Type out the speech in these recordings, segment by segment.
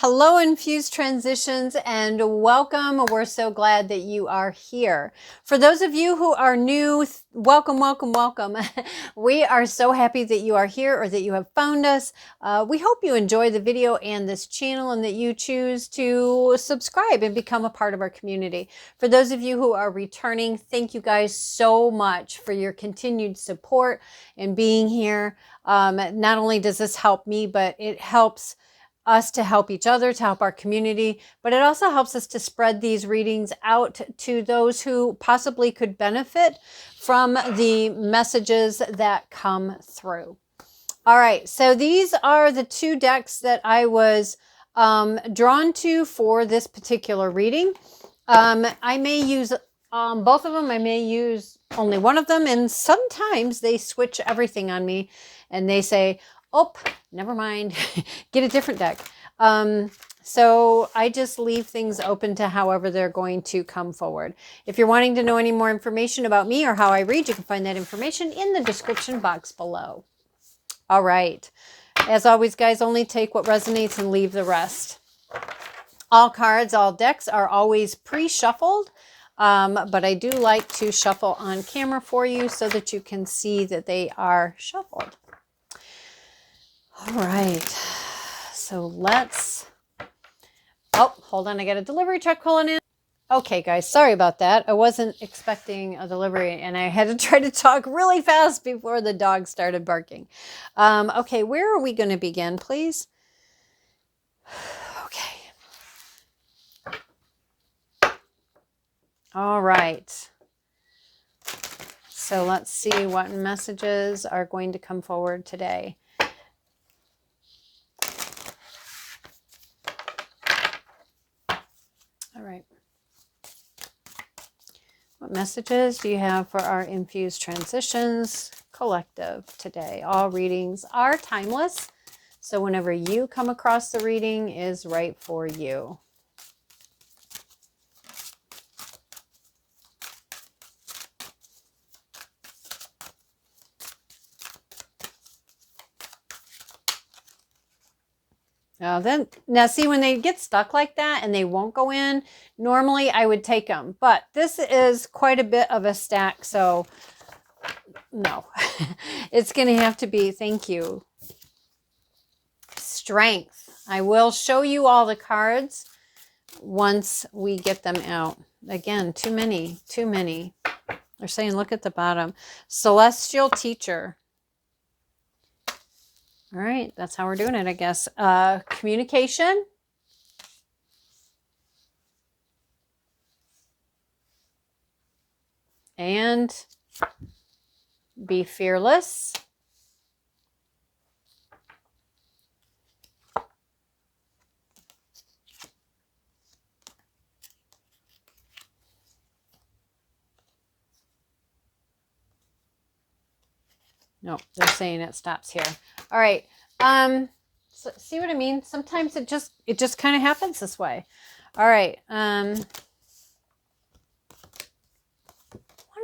Hello, Infused Transitions, and welcome. We're so glad that you are here. For those of you who are new, welcome, welcome, welcome. We are so happy that you are here or that you have found us. We hope you enjoy the video and this channel and that you choose to subscribe and become a part of our community. For those of you who are returning, thank you guys so much for your continued support and being here. Not only does this help me, but it helps us to help each other, to help our community, but it also helps us to spread these readings out to those who possibly could benefit from the messages that come through. All right, so these are the two decks that I was drawn to for this particular reading. I may use both of them. I may use only one of them, and sometimes they switch everything on me and they say, oh, never mind, get a different deck. So I just leave things open to however they're going to come forward. If you're wanting to know any more information about me or how I read, you can find that information in the description box below. All right. As always, guys, only take what resonates and leave the rest. All cards, all decks are always pre-shuffled, but I do like to shuffle on camera for you so that you can see that they are shuffled. All right, so let's, oh, hold on, I got a delivery truck pulling in. Okay, guys, sorry about that. I wasn't expecting a delivery, and I had to try to talk really fast before the dog started barking. Okay, where are we going to begin, please? Okay. All right. So let's see what messages are going to come forward today. All right. What messages do you have for our Infused Transitions collective today? All readings are timeless, so whenever you come across the reading is right for you. Now see, when they get stuck like that and they won't go in, normally I would take them, but this is quite a bit of a stack, so no. It's going to have to be, thank you, Strength. I will show you all the cards once we get them out. Again, too many. They're saying look at the bottom. Celestial Teacher. All right, that's how we're doing it, I guess. Communication. And be fearless. No, they're saying it stops here. All right. So see what I mean? Sometimes it just kind of happens this way. All right. I want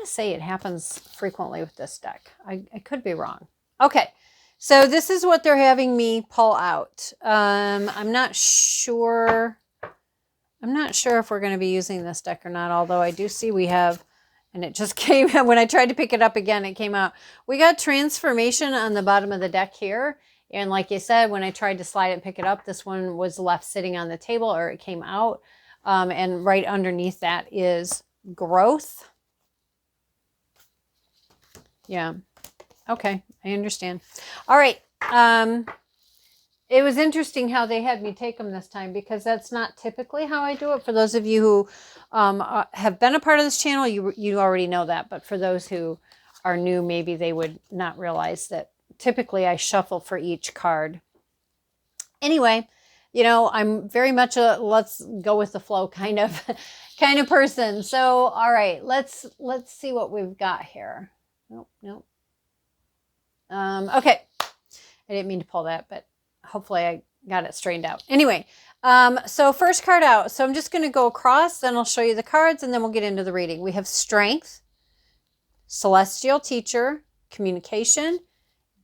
to say it happens frequently with this deck. I could be wrong. Okay. So this is what they're having me pull out. I'm not sure if we're going to be using this deck or not, although I do see we have. And it just came, when I tried to pick it up again, it came out. We got Transformation on the bottom of the deck here. And like you said, when I tried to slide it and pick it up, this one was left sitting on the table, or it came out. And right underneath that is Growth. Yeah. Okay. I understand. All right. It was interesting how they had me take them this time, because that's not typically how I do it. For those of you who have been a part of this channel, you already know that. But for those who are new, maybe they would not realize that typically I shuffle for each card. Anyway, you know, I'm very much a let's go with the flow kind of person. So, all right, let's see what we've got here. Nope. Okay, I didn't mean to pull that, but hopefully I got it straightened out. Anyway, so first card out. So I'm just going to go across, then I'll show you the cards, and then we'll get into the reading. We have Strength, Celestial Teacher, Communication,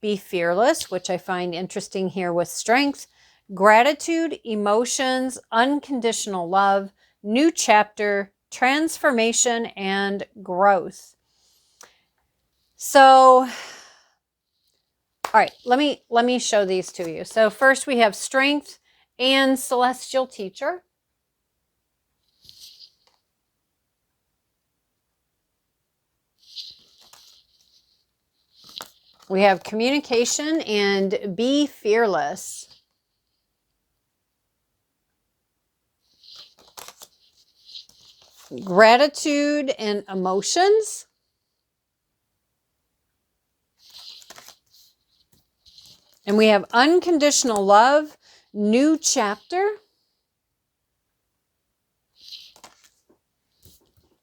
Be Fearless, which I find interesting here with Strength, gratitude, emotions, unconditional love, new chapter, transformation, and growth. So, all right, let me show these to you. So first we have strength and celestial teacher. We have communication and be fearless. Gratitude and emotions. And we have unconditional love, new chapter.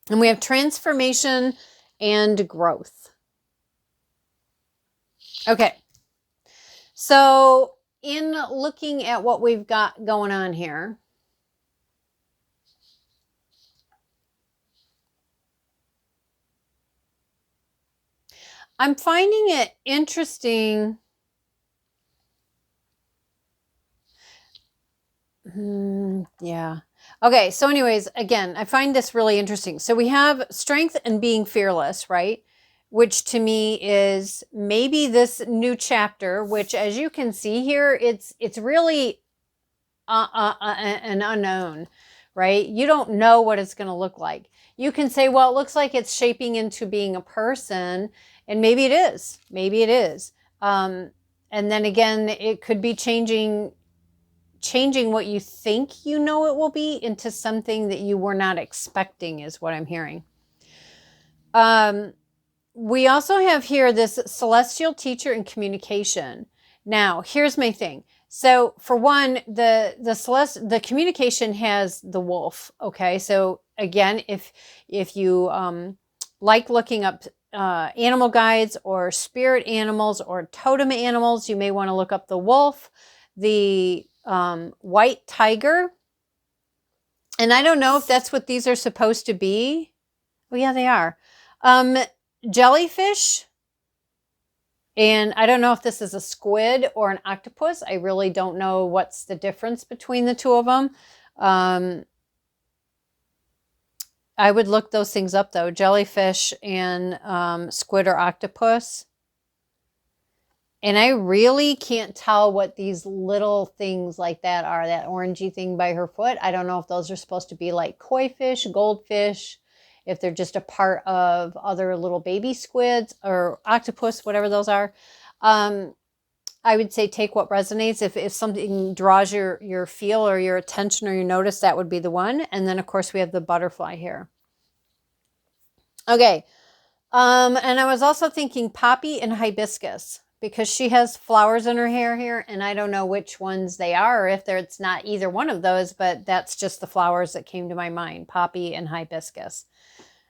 And we have transformation and growth. Okay. So in looking at what we've got going on here, I'm finding it interesting. Yeah. Okay. So anyways, again, I find this really interesting. So we have strength and being fearless, right? Which to me is maybe this new chapter, which as you can see here, it's really an unknown, right? You don't know what it's going to look like. You can say, well, it looks like it's shaping into being a person, and maybe it is. Maybe it is. And then again, it could be changing what you think you know it will be into something that you were not expecting, is what I'm hearing. We also have here this celestial teacher and communication. Now, here's my thing. So for one, the communication has the wolf. Okay. So again, if you like looking up animal guides or spirit animals or totem animals, you may want to look up the wolf, the white tiger. And I don't know if that's what these are supposed to be. Oh yeah, they are. Jellyfish. And I don't know if this is a squid or an octopus. I really don't know what's the difference between the two of them. I would look those things up though. Jellyfish and squid or octopus. And I really can't tell what these little things like that are. That orangey thing by her foot. I don't know if those are supposed to be like koi fish, goldfish, if they're just a part of other little baby squids or octopus, whatever those are. I would say take what resonates. If something draws your feel or your attention or your notice, that would be the one. And then, of course, we have the butterfly here. Okay. And I was also thinking poppy and hibiscus, because she has flowers in her hair here, and I don't know which ones they are, or if it's not either one of those, but that's just the flowers that came to my mind, poppy and hibiscus,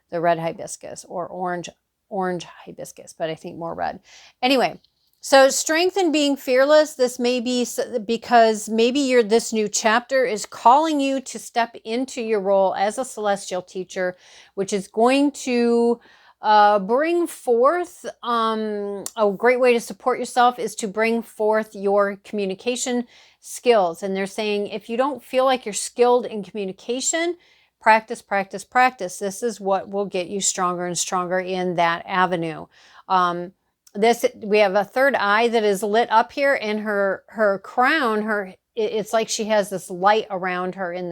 the red hibiscus or orange hibiscus, but I think more red. Anyway, so strength in being fearless, this may be because maybe this new chapter is calling you to step into your role as a celestial teacher, which is going to bring forth, a great way to support yourself is to bring forth your communication skills. And they're saying, if you don't feel like you're skilled in communication, practice, practice, practice. This is what will get you stronger and stronger in that avenue. We have a third eye that is lit up here, and her crown, it's like she has this light around her in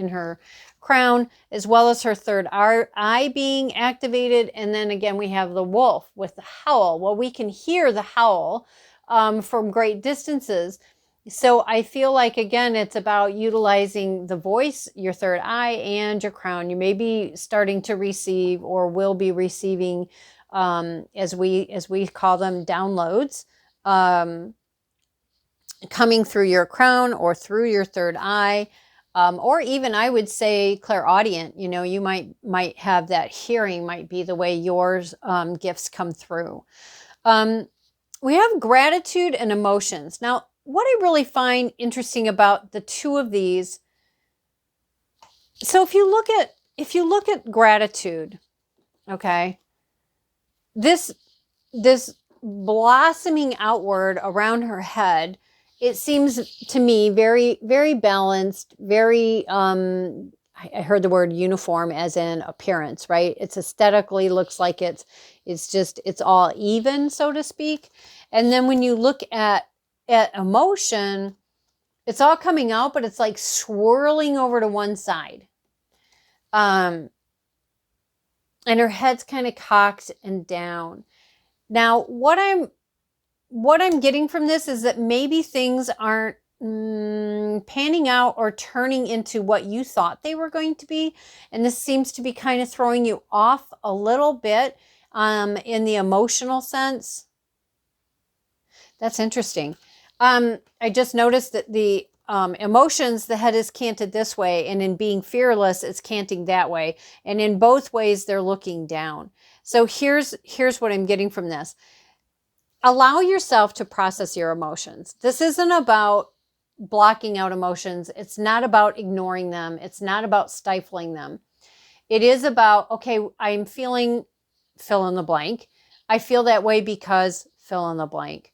her crown, as well as her third eye being activated. And then again, we have the wolf with the howl. Well, we can hear the howl from great distances. So I feel like, again, it's about utilizing the voice, your third eye, and your crown. You may be starting to receive or will be receiving, as we call them, downloads, coming through your crown or through your third eye. Or even I would say clairaudient, you might have that hearing, might be the way yours gifts come through. We have gratitude and emotions. Now, what I really find interesting about the two of these, so if you look at gratitude, okay, this blossoming outward around her head it seems to me very, very balanced, very, I heard the word uniform as in appearance, right? It's aesthetically looks like it's all even, so to speak. And then when you look at emotion, it's all coming out, but it's like swirling over to one side. And her head's kind of cocked and down. Now, what I'm getting from this is that maybe things aren't panning out or turning into what you thought they were going to be. And this seems to be kind of throwing you off a little bit in the emotional sense. That's interesting. I just noticed that the emotions, the head is canted this way, and in being fearless, it's canting that way. And in both ways, they're looking down. So here's what I'm getting from this. Allow yourself to process your emotions. This isn't about blocking out emotions. It's not about ignoring them. It's not about stifling them. It is about, okay, I'm feeling fill in the blank. I feel that way because fill in the blank.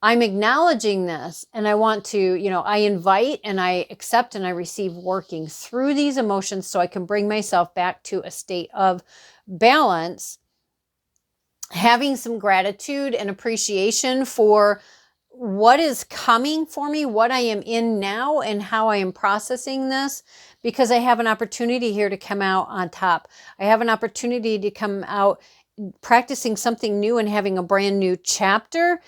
I'm acknowledging this, and I want to, I invite and I accept and I receive working through these emotions so I can bring myself back to a state of balance, having some gratitude and appreciation for what is coming for me, what I am in now, and how I am processing this, because I have an opportunity here to come out on top. I have an opportunity to come out practicing something new and having a brand new chapter,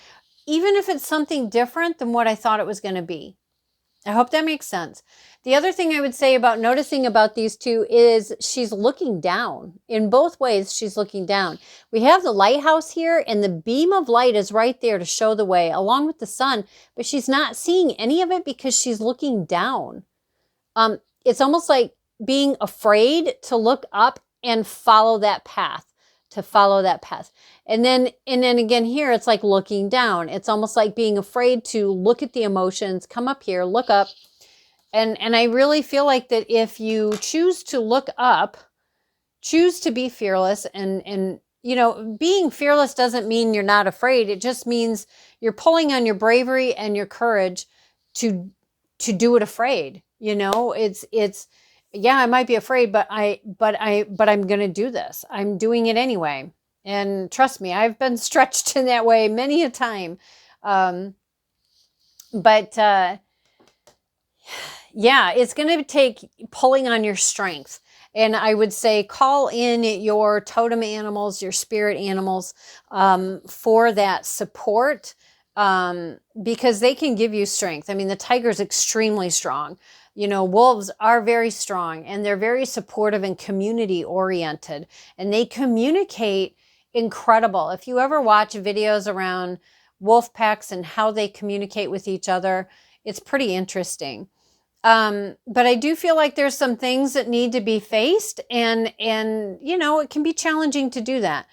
even if it's something different than what I thought it was going to be. I hope that makes sense. The other thing I would say about noticing about these two is she's looking down. In both ways, she's looking down. We have the lighthouse here, and the beam of light is right there to show the way, along with the sun, but she's not seeing any of it because she's looking down. It's almost like being afraid to look up and follow that path. And then again here, it's like looking down. It's almost like being afraid to look at the emotions, come up here, look up. And I really feel like that if you choose to look up, choose to be fearless, and being fearless doesn't mean you're not afraid. It just means you're pulling on your bravery and your courage to do it afraid. It's yeah, I might be afraid, but I'm going to do this. I'm doing it anyway. And trust me, I've been stretched in that way many a time. Yeah, it's going to take pulling on your strength. And I would say call in your totem animals, your spirit animals, for that support, because they can give you strength. I mean, the tiger's extremely strong. Wolves are very strong, and they're very supportive and community oriented, and they communicate incredible. If you ever watch videos around wolf packs and how they communicate with each other, it's pretty interesting. But I do feel like there's some things that need to be faced, and it can be challenging to do that.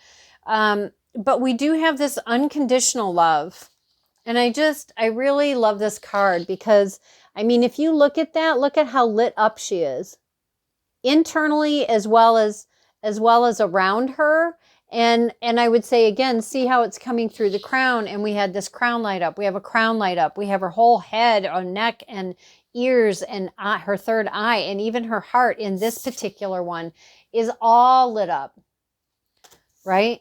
But we do have this unconditional love. And I really love this card because, I mean, if you look at that, look at how lit up she is internally as well as around her. And I would say, again, see how it's coming through the crown. And we had this crown light up. We have a crown light up. We have her whole head or neck and ears and her third eye, and even her heart in this particular one is all lit up, right?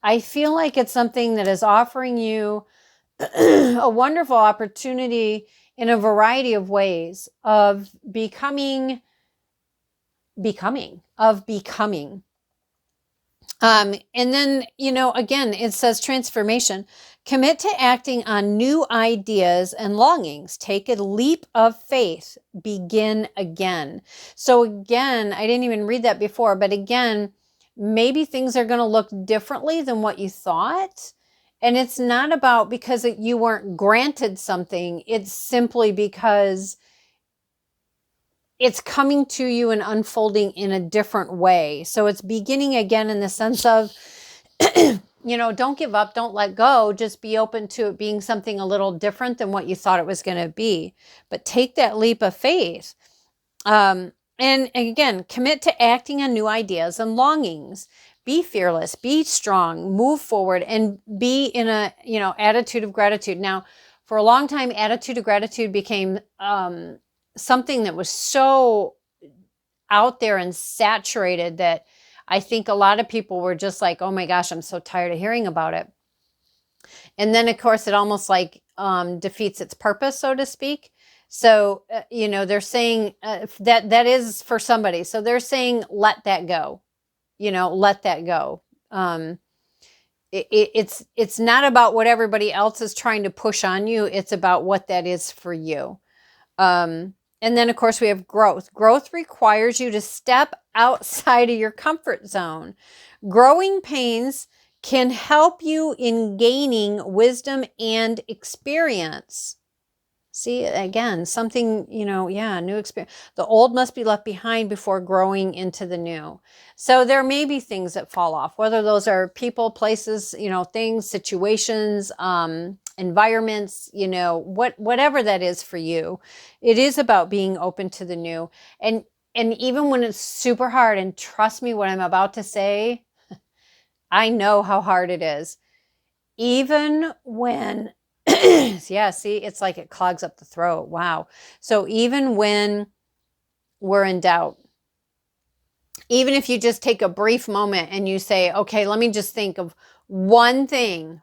I feel like it's something that is offering you a wonderful opportunity in a variety of ways of becoming. And then, again, it says transformation. Commit to acting on new ideas and longings. Take a leap of faith. Begin again. So again, I didn't even read that before, but again, maybe things are going to look differently than what you thought. And it's not about because you weren't granted something. It's simply because it's coming to you and unfolding in a different way. So it's beginning again in the sense of, don't give up, don't let go. Just be open to it being something a little different than what you thought it was going to be. But take that leap of faith. And again, commit to acting on new ideas and longings. Be fearless, be strong, move forward, and be in a, attitude of gratitude. Now, For a long time, attitude of gratitude became something that was so out there and saturated that I think a lot of people were just like, oh my gosh, I'm so tired of hearing about it. And then, of course, it almost like defeats its purpose, so to speak. So, they're saying that is for somebody. So they're saying, let that go, let that go. It's not about what everybody else is trying to push on you. It's about what that is for you. And then, of course, we have growth. Growth requires you to step outside of your comfort zone. Growing pains can help you in gaining wisdom and experience. See, again, something, new experience. The old must be left behind before growing into the new. So there may be things that fall off, whether those are people, places, things, situations, environments, whatever that is for you. It is about being open to the new. And even when it's super hard, and trust me, what I'm about to say, I know how hard it is. Even when, yeah, see, it's like it clogs up the throat. Wow. So even when we're in doubt, even if you just take a brief moment and you say, okay, let me just think of one thing,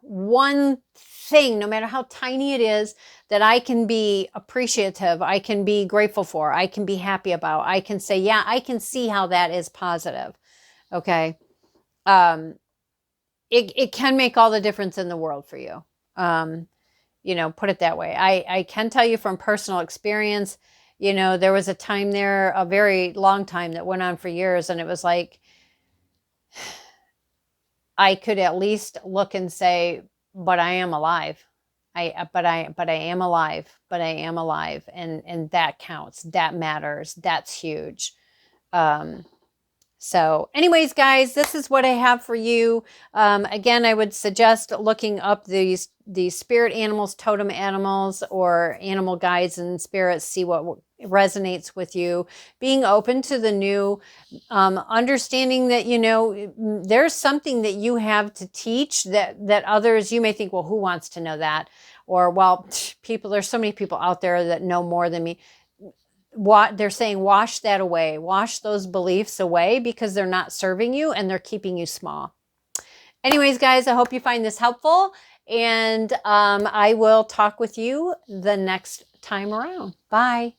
no matter how tiny it is, that I can be appreciative, I can be grateful for, I can be happy about, I can say, yeah, I can see how that is positive. Okay. It can make all the difference in the world for you. Put it that way. I can tell you from personal experience, there was a time there, a very long time that went on for years, and it was like, I could at least look and say, but I am alive. But I am alive, but I am alive. And that counts. That matters. That's huge. So anyways, guys, this is what I have for you. Again, I would suggest looking up these spirit animals, totem animals, or animal guides and spirits, see what resonates with you. Being open to the new, understanding that, there's something that you have to teach that others, you may think, well, who wants to know that? Or, well, there's so many people out there that know more than me. What they're saying, wash that away, wash those beliefs away, because they're not serving you and they're keeping you small. Anyways, guys, I hope you find this helpful, and I will talk with you the next time around. Bye.